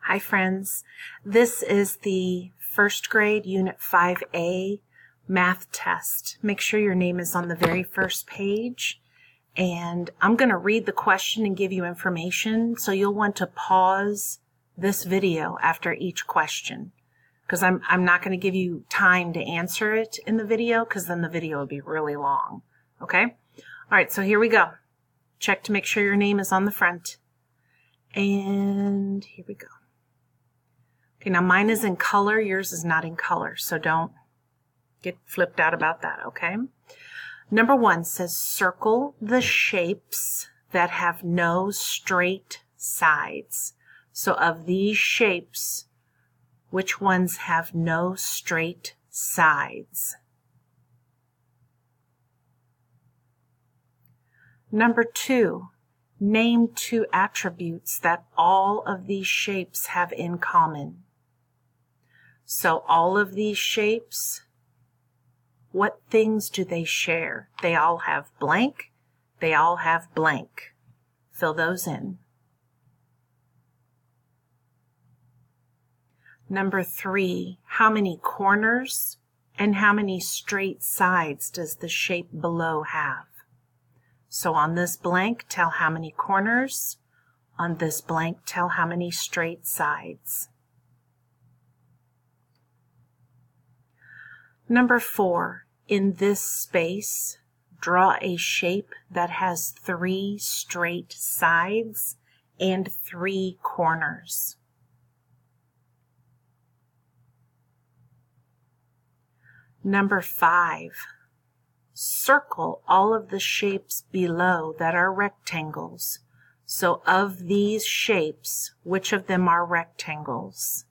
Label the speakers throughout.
Speaker 1: Hi friends, this is the first grade Unit 5A math test. Make sure your name is on the very first page, and I'm going to read the question and give you information, so you'll want to pause this video after each question because I'm not going to give you time to answer it in the video because then the video will be really long. Okay? All right, so here we go. Check to make sure your name is on the front. And here we go. Okay, now mine is in color, yours is not in color, so don't get flipped out about that, okay? Number 1 says circle the shapes that have no straight sides. So of these shapes, which ones have no straight sides? Number 2, name 2 attributes that all of these shapes have in common. So all of these shapes, what things do they share? They all have blank. They all have blank. Fill those in. Number 3, how many corners and how many straight sides does the shape below have? So on this blank, tell how many corners. On this blank, tell how many straight sides. Number 4, in this space, draw a shape that has 3 straight sides and 3 corners. Number 5, circle all of the shapes below that are rectangles. So of these shapes, which of them are rectangles?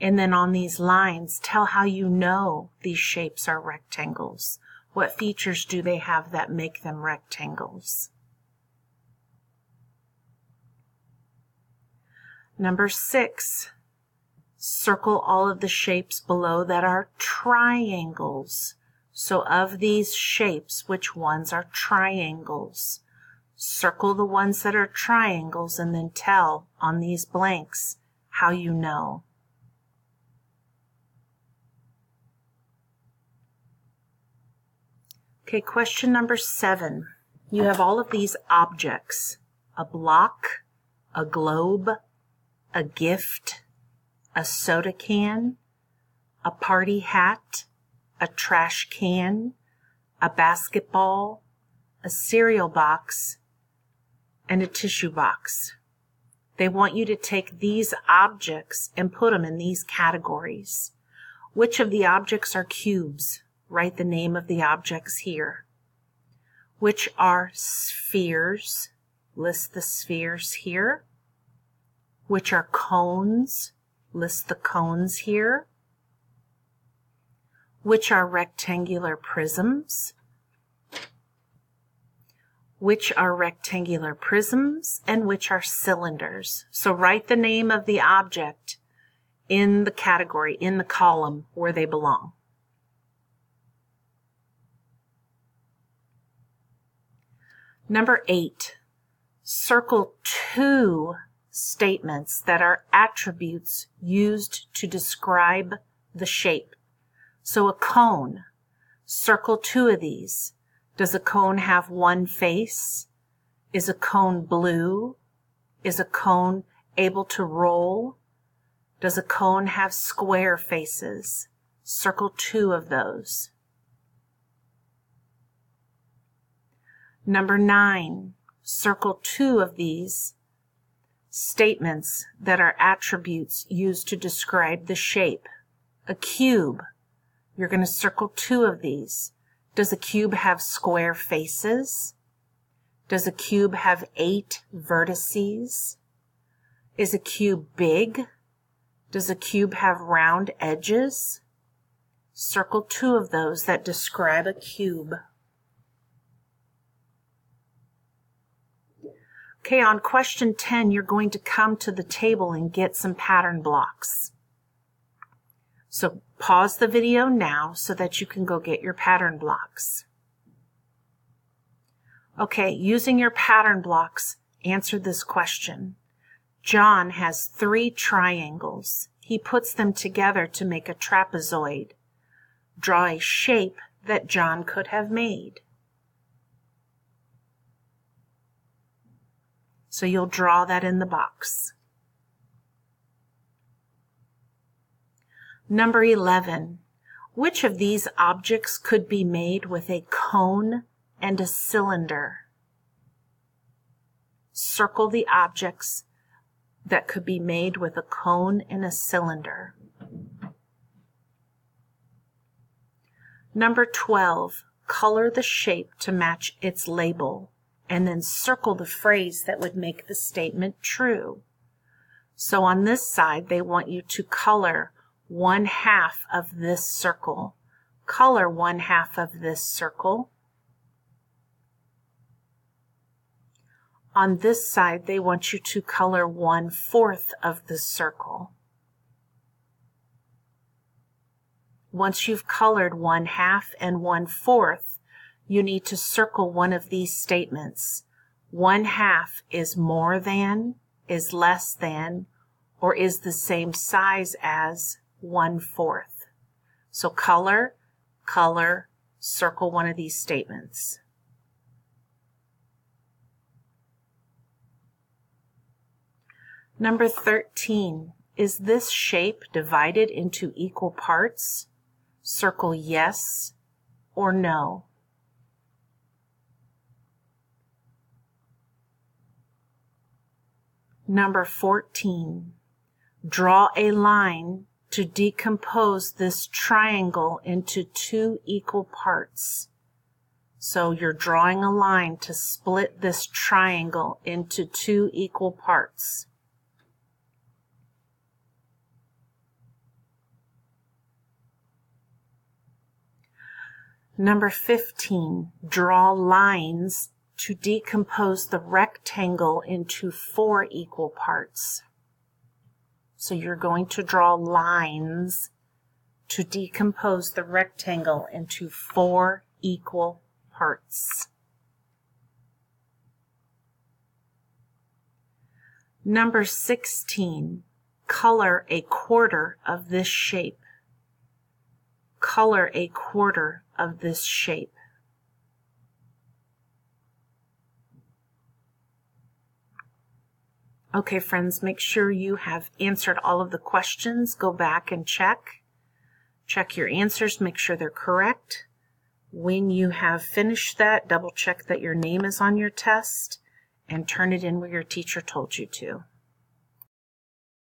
Speaker 1: And then on these lines, tell how you know these shapes are rectangles. What features do they have that make them rectangles? Number 6, circle all of the shapes below that are triangles. So of these shapes, which ones are triangles? Circle the ones that are triangles and then tell on these blanks how you know. Okay, question number 7. You have all of these objects: a block, a globe, a gift, a soda can, a party hat, a trash can, a basketball, a cereal box, and a tissue box. They want you to take these objects and put them in these categories. Which of the objects are cubes? Write the name of the objects here. Which are spheres? List the spheres here. Which are cones? List the cones here. Which are rectangular prisms? Which are rectangular prisms and which are cylinders? So write the name of the object in the category, in the column where they belong. Number 8, circle 2 statements that are attributes used to describe the shape. So a cone, circle 2 of these. Does a cone have one face? Is a cone blue? Is a cone able to roll? Does a cone have square faces? Circle 2 of those. Number 9, circle 2 of these statements that are attributes used to describe the shape. A cube, you're going to circle 2 of these. Does a cube have square faces? Does a cube have 8 vertices? Is a cube big? Does a cube have round edges? Circle 2 of those that describe a cube. Okay, on question 10, you're going to come to the table and get some pattern blocks. So pause the video now so that you can go get your pattern blocks. Okay, using your pattern blocks, answer this question. John has 3 triangles. He puts them together to make a trapezoid. Draw a shape that John could have made. So you'll draw that in the box. Number 11. Which of these objects could be made with a cone and a cylinder? Circle the objects that could be made with a cone and a cylinder. Number 12. Color the shape to match its label, and then circle the phrase that would make the statement true. So on this side, they want you to color 1/2 of this circle. Color 1/2 of this circle. On this side, they want you to color 1/4 of the circle. Once you've colored 1/2 and 1/4, you need to circle one of these statements. 1/2 is more than, is less than, or is the same size as 1/4. So color, color, circle one of these statements. Number 13. Is this shape divided into equal parts? Circle yes or no. Number 14. Draw a line to decompose this triangle into 2 equal parts. So you're drawing a line to split this triangle into 2 equal parts. Number 15, draw lines to decompose the rectangle into 4 equal parts. So you're going to draw lines to decompose the rectangle into 4 equal parts. Number 16, color a quarter of this shape. Color a quarter of this shape. Okay, friends, make sure you have answered all of the questions. Go back and check. Check your answers, make sure they're correct. When you have finished that, double check that your name is on your test and turn it in where your teacher told you to.